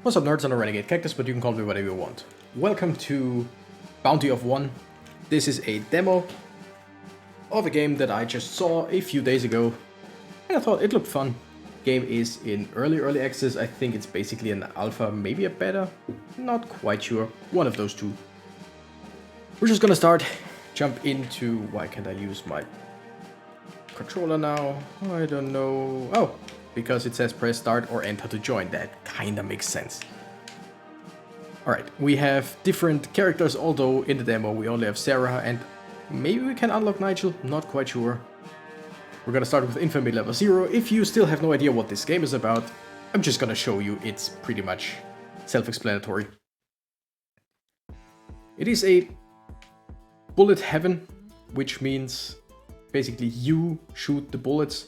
What's up, nerds? I'm a Renegade Cactus, but you can call me whatever you want. Welcome to Bounty of One. This is a demo of a game that I just saw a few days ago, and I thought it looked fun. Game is in early access. I think it's basically an alpha, maybe a beta. Not quite sure. One of those two. We're just gonna jump into... Why can't I use my controller now? I don't know. Oh, because it says press start or enter to join. That kinda makes sense. Alright, we have different characters, although in the demo we only have Sarah, and maybe we can unlock Nigel, not quite sure. We're gonna start with Infamy level 0. If you still have no idea what this game is about, I'm just gonna show you. It's pretty much self-explanatory. It is a bullet heaven, which means basically you shoot the bullets.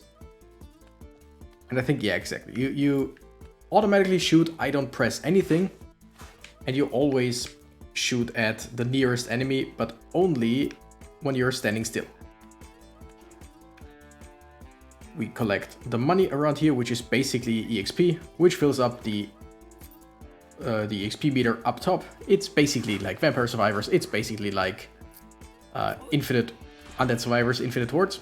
And I think, yeah, exactly. You automatically shoot, I don't press anything. And you always shoot at the nearest enemy, but only when you're standing still. We collect the money around here, which is basically EXP, which fills up the XP meter up top. It's basically like Vampire Survivors. It's basically like Infinite Undead Survivors, Infinite Hordes.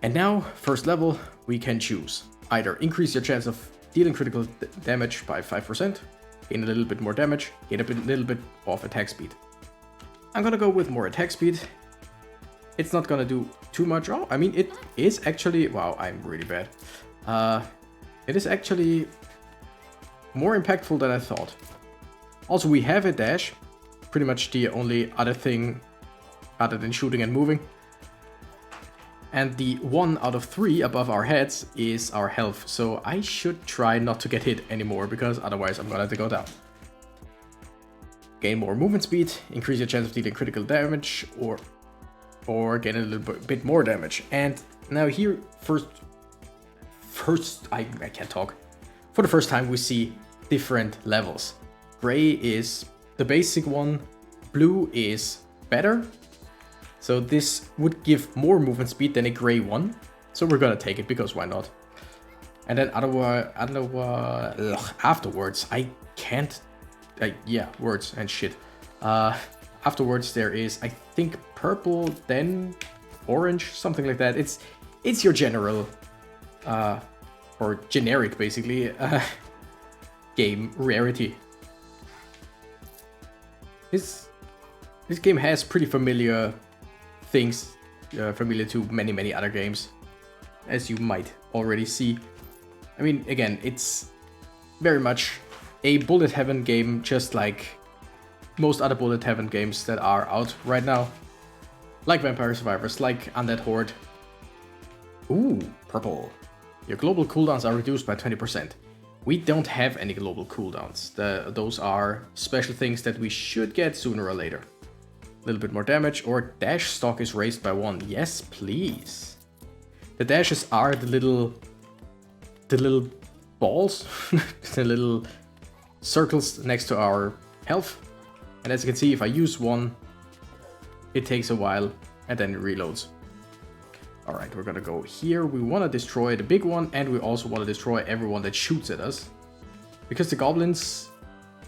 And now, first level, we can choose. Either increase your chance of dealing critical damage by 5%, gain a little bit more damage, gain a little bit of attack speed. I'm gonna go with more attack speed. It's not gonna do too much. Oh, I mean, it is actually... Wow, I'm really bad. It is actually more impactful than I thought. Also, we have a dash. Pretty much the only other thing other than shooting and moving. And the 1 out of 3 above our heads is our health. So I should try not to get hit anymore, because otherwise I'm gonna have to go down. Gain more movement speed, increase your chance of dealing critical damage, or gain a little bit more damage. And now here, I can't talk. For the first time we see different levels. Gray is the basic one, blue is better. So this would give more movement speed than a gray one. So we're gonna take it, because why not? And then afterwards, I can't... yeah, words and shit. Afterwards there is, I think, purple, then orange, something like that. It's your general, or generic basically, game rarity. This game has pretty familiar things, familiar to many other games, as you might already see. I mean, again, it's very much a bullet heaven game, just like most other bullet heaven games that are out right now. Like Vampire Survivors, like Undead Horde. Ooh, purple. Your global cooldowns are reduced by 20%. We don't have any global cooldowns. Those are special things that we should get sooner or later. A little bit more damage, or dash stock is raised by 1. Yes, please. The dashes are the little balls, the little circles next to our health. And as you can see, if I use one, it takes a while and then it reloads. Alright, we're gonna go here. We want to destroy the big one, and we also want to destroy everyone that shoots at us. Because the goblins...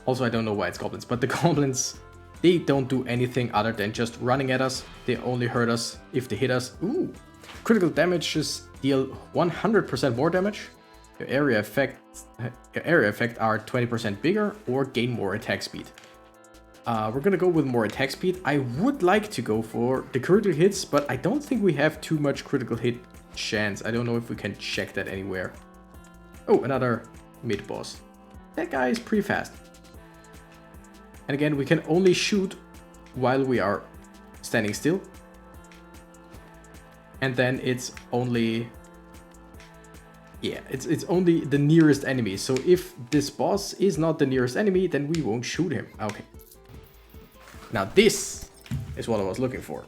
Also, I don't know why it's goblins, but the goblins... They don't do anything other than just running at us. They only hurt us if they hit us. Ooh! Critical damages deal 100% more damage. Your area effect are 20% bigger, or gain more attack speed. We're gonna go with more attack speed. I would like to go for the critical hits, but I don't think we have too much critical hit chance. I don't know if we can check that anywhere. Oh, another mid-boss. That guy is pretty fast. And again, we can only shoot while we are standing still. And then it's only... Yeah, it's only the nearest enemy. So if this boss is not the nearest enemy, then we won't shoot him. Okay. Now this is what I was looking for.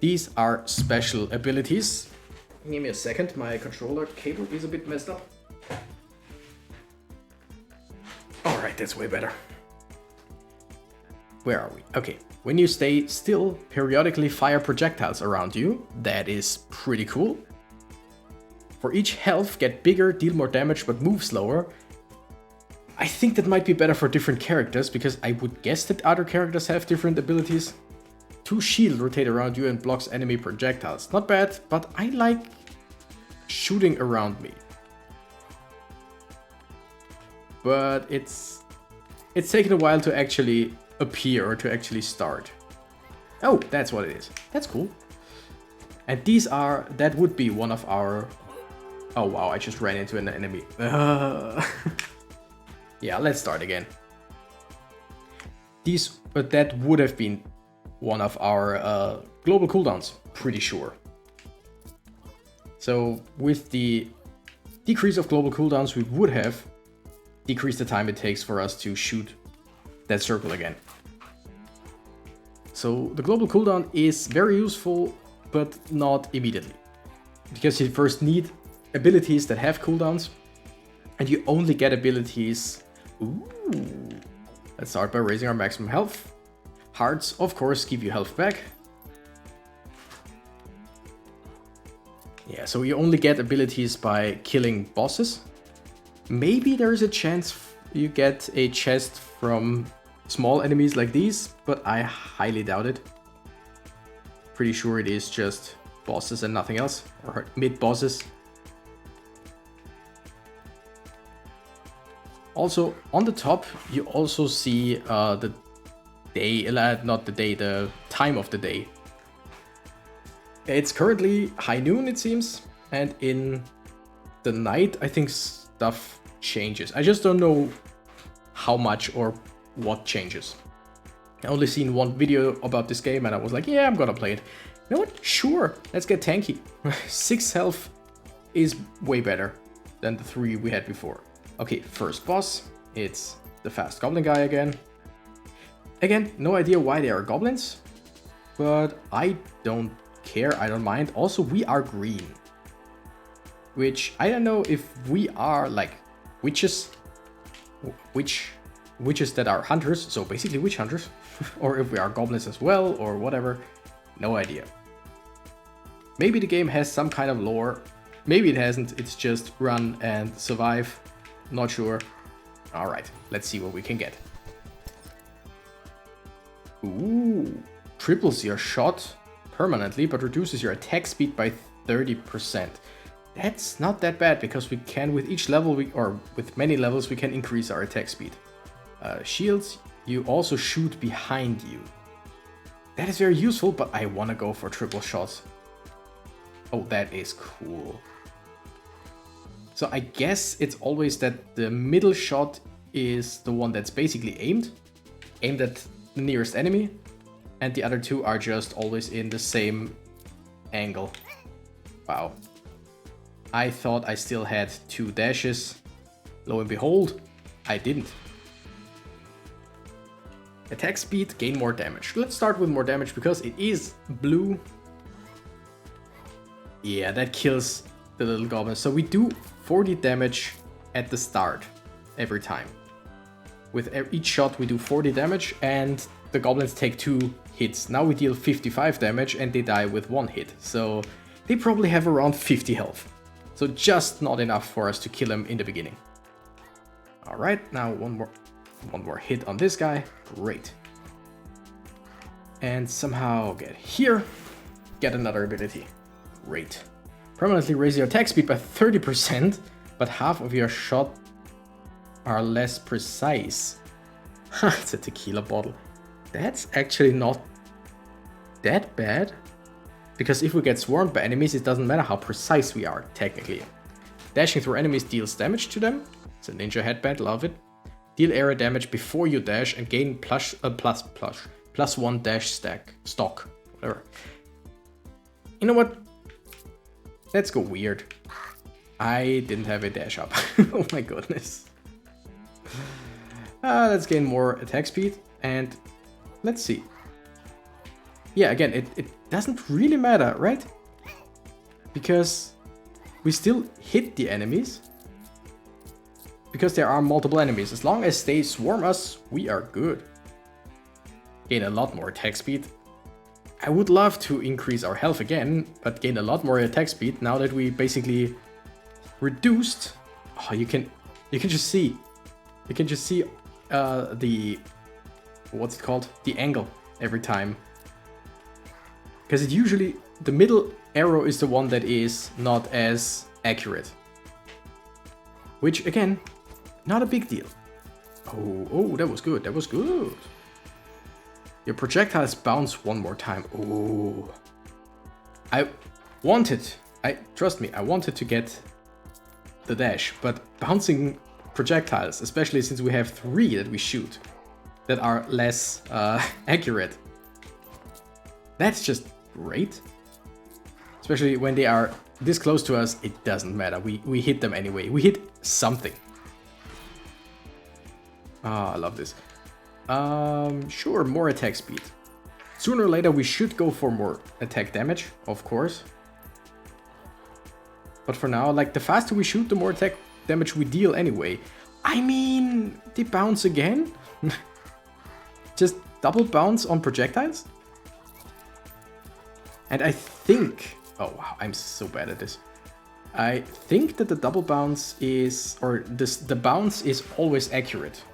These are special abilities. Give me a second, my controller cable is a bit messed up. Alright, that's way better. Where are we? Okay, when you stay still, periodically fire projectiles around you. That is pretty cool. For each health, get bigger, deal more damage, but move slower. I think that might be better for different characters, because I would guess that other characters have different abilities. 2 shield rotate around you and blocks enemy projectiles. Not bad, but I like shooting around me. But it's taken a while to actually appear or to actually start. Oh, that's what it is. That's cool. And that would be one of our... Oh wow, I just ran into an enemy. Yeah, let's start again. But that would have been one of our global cooldowns, pretty sure. So with the decrease of global cooldowns, we would have decreased the time it takes for us to shoot that circle again. So the global cooldown is very useful, but not immediately. Because you first need abilities that have cooldowns, and you only get abilities... Ooh. Let's start by raising our maximum health. Hearts, of course, give you health back. Yeah, so you only get abilities by killing bosses. Maybe there is a chance you get a chest from small enemies like these, but I highly doubt it. Pretty sure it is just bosses and nothing else, or mid-bosses. Also, on the top, you also see the day, not the day, the time of the day. It's currently high noon, it seems, and in the night, I think stuff changes. I just don't know how much or what changes. I only seen one video about this game and I was like, yeah, I'm gonna play it. You know what? Sure, let's get tanky. 6 health is way better than the 3 we had before. Okay, first boss. It's the fast goblin guy again. Again, no idea why they are goblins, but I don't care, I don't mind. Also, we are green, which I don't know if we are like witches, witches that are hunters, so basically witch hunters, or if we are goblins as well, or whatever. No idea. Maybe the game has some kind of lore, maybe it hasn't, it's just run and survive. Not sure. Alright, let's see what we can get. Ooh, triples your shot permanently, but reduces your attack speed by 30%. That's not that bad, because we can, with each level, or with many levels, we can increase our attack speed. Shields, you also shoot behind you. That is very useful, but I want to go for triple shots. Oh, that is cool. So I guess it's always that the middle shot is the one that's basically aimed at the nearest enemy, and the other 2 are just always in the same angle. Wow. I thought I still had 2 dashes. Lo and behold, I didn't. Attack speed, gain more damage. Let's start with more damage because it is blue. Yeah, that kills the little goblin. So we do 40 damage at the start every time. With each shot we do 40 damage and the goblins take 2 hits. Now we deal 55 damage and they die with 1 hit. So they probably have around 50 health. So just not enough for us to kill him in the beginning. Alright, now one more hit on this guy. Great. And somehow get here. Get another ability. Great. Permanently raise your attack speed by 30%, but half of your shot are less precise. It's a tequila bottle. That's actually not that bad. Because if we get swarmed by enemies, it doesn't matter how precise we are, technically. Dashing through enemies deals damage to them. It's a ninja headband, love it. Deal area damage before you dash and gain plus 1 dash stock, whatever. You know what? Let's go weird. I didn't have a dash up. Oh my goodness. Let's gain more attack speed and let's see. Yeah, again, it doesn't really matter, right? Because we still hit the enemies. Because there are multiple enemies. As long as they swarm us, we are good. Gain a lot more attack speed. I would love to increase our health again, but gain a lot more attack speed now that we basically reduced. Oh, you can just see. You can just see the, what's it called? The angle every time. Because it usually, the middle arrow is the one that is not as accurate. Which, again, not a big deal. Oh, that was good, that was good. Your projectiles bounce one more time. Oh. Trust me, I wanted to get the dash, but bouncing projectiles, especially since we have 3 that we shoot, that are less accurate. That's just great. Especially when they are this close to us, it doesn't matter. We hit them anyway. We hit something. Ah, I love this. Sure, more attack speed. Sooner or later we should go for more attack damage, of course. But for now, like, the faster we shoot, the more attack damage we deal anyway. I mean, they bounce again? Just double bounce on projectiles? And I think... Oh, wow, I'm so bad at this. I think that the double bounce is... Or the bounce is always accurate.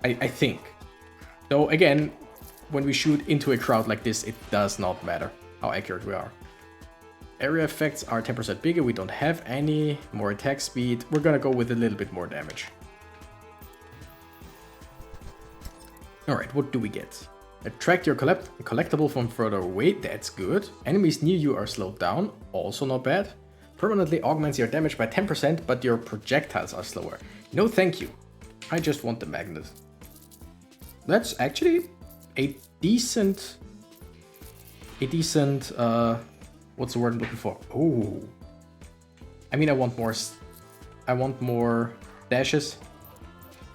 I think. Though, again, when we shoot into a crowd like this, it does not matter how accurate we are. Area effects are 10% bigger, we don't have any. More attack speed, we're gonna go with a little bit more damage. Alright, what do we get? Attract your collectible from further away, that's good. Enemies near you are slowed down, also not bad. Permanently augments your damage by 10%, but your projectiles are slower. No thank you, I just want the magnet. That's actually a decent, what's the word I'm looking for? Oh, I mean, I want more dashes.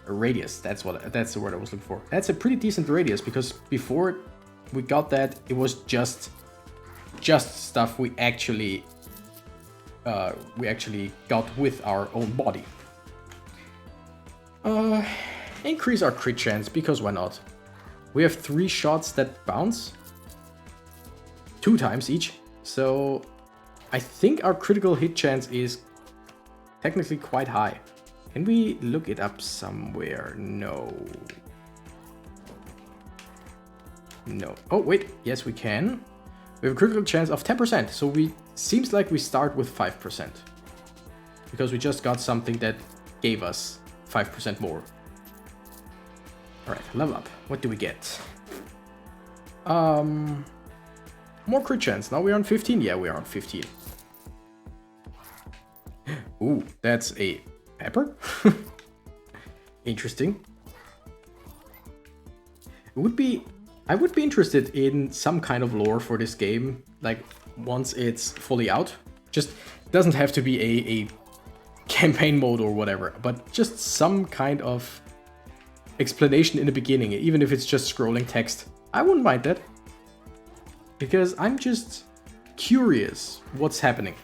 A radius, that's the word I was looking for. That's a pretty decent radius, because before we got that, it was just stuff we actually got with our own body. Increase our crit chance, because why not? We have 3 shots that bounce 2 times each, so I think our critical hit chance is technically quite high. Can we look it up somewhere? No. No. Oh, wait. Yes, we can. We have a critical chance of 10%, so seems like we start with 5%. Because we just got something that gave us 5% more. Alright, level up. What do we get? More crit chance. Now we're on 15. Yeah, we are on 15. Ooh, that's a pepper? Interesting. I would be interested in some kind of lore for this game, like once it's fully out. Just doesn't have to be a campaign mode or whatever, but just some kind of explanation in the beginning, even if it's just scrolling text. I wouldn't mind that, because I'm just curious what's happening.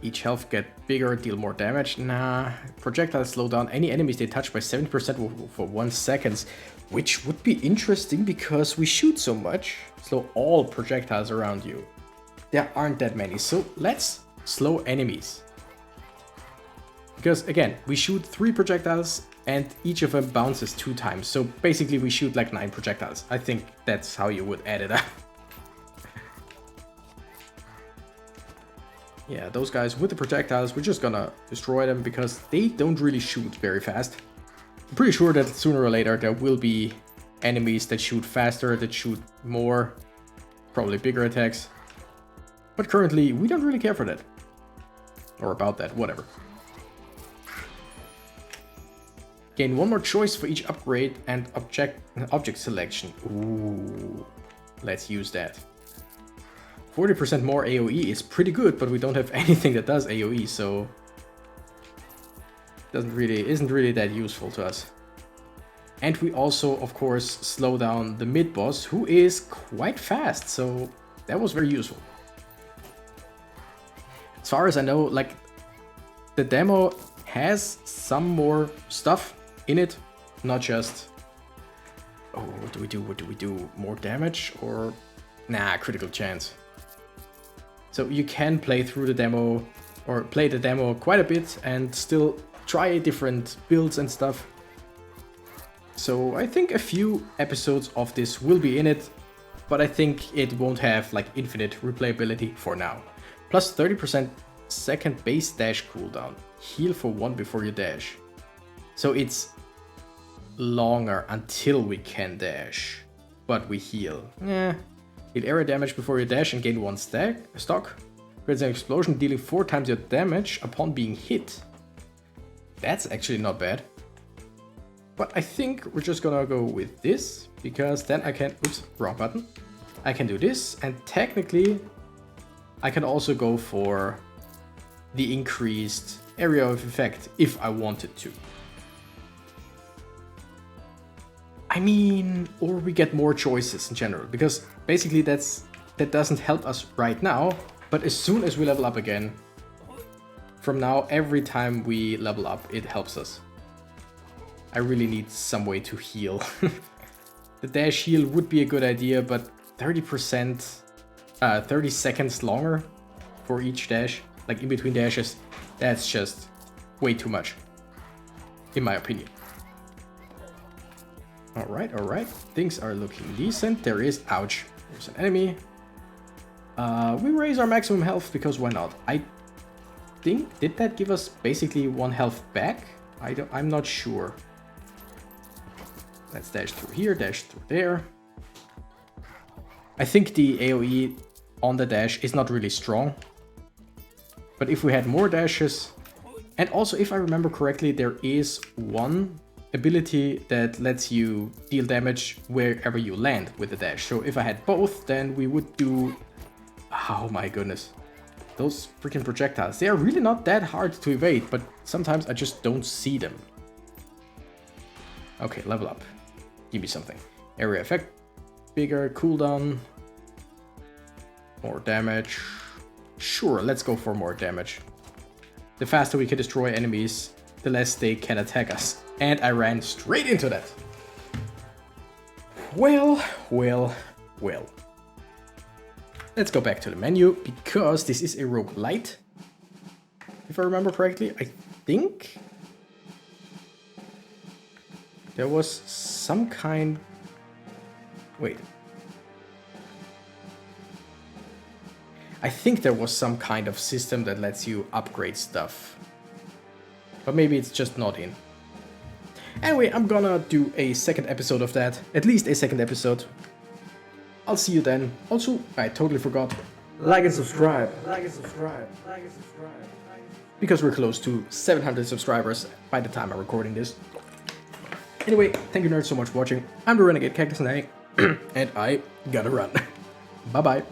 Each health get bigger, deal more damage. Nah, projectiles slow down any enemies they touch by 70% for 1 second, which would be interesting because we shoot so much. Slow all projectiles around you. There aren't that many, so let's slow enemies. Because again, we shoot 3 projectiles and each of them bounces 2 times. So basically we shoot like 9 projectiles. I think that's how you would add it up. Yeah, those guys with the projectiles, we're just gonna destroy them because they don't really shoot very fast. I'm pretty sure that sooner or later there will be enemies that shoot faster, that shoot more, probably bigger attacks. But currently, we don't really care for that. Or about that, whatever. Gain 1 more choice for each upgrade and object selection. Ooh, let's use that. 40% more AoE is pretty good, but we don't have anything that does AoE, so isn't really that useful to us. And we also, of course, slow down the mid-boss, who is quite fast, so that was very useful. As far as I know, like, the demo has some more stuff in it, not just... Oh, what do we do? What do we do? More damage or... Nah, critical chance. So you can play through the demo or play the demo quite a bit and still try different builds and stuff. So I think a few episodes of this will be in it, but I think it won't have like infinite replayability for now. Plus 30% second base dash cooldown. Heal for 1 before you dash. So it's longer until we can dash, but we heal. Deal area damage before you dash and gain 1 stock. Creates an explosion dealing 4 times your damage upon being hit. That's actually not bad. But I think we're just gonna go with this, because then I can, oops, wrong button. I can do this, and technically I can also go for the increased area of effect if I wanted to. I mean, or we get more choices in general, because basically that doesn't help us right now, but as soon as we level up again, from now, every time we level up, it helps us. I really need some way to heal. The dash heal would be a good idea, but 30%, 30 seconds longer for each dash, like in between dashes, that's just way too much, in my opinion. Alright, things are looking decent. There is, ouch, there's an enemy. We raise our maximum health because why not? I think, did that give us basically 1 health back? I'm not sure. Let's dash through here, dash through there. I think the AoE on the dash is not really strong. But if we had more dashes, and also if I remember correctly, there is one ability that lets you deal damage wherever you land with the dash. So if I had both, then we would do... Oh my goodness. Those freaking projectiles, they are really not that hard to evade, but sometimes I just don't see them. Okay, level up. Give me something. Area effect, bigger cooldown, more damage. Sure, let's go for more damage. The faster we can destroy enemies, the less they can attack us. And I ran straight into that. Well. Let's go back to the menu, because this is a roguelite. If I remember correctly, I think there was some kind... Wait. I think there was some kind of system that lets you upgrade stuff. But maybe it's just not in. Anyway, I'm gonna do a second episode of that. At least a second episode. I'll see you then. Also, I totally forgot. Like and subscribe. Because we're close to 700 subscribers by the time I'm recording this. Anyway, thank you nerds so much for watching. I'm the Renegade Cactus and I gotta run. Bye bye.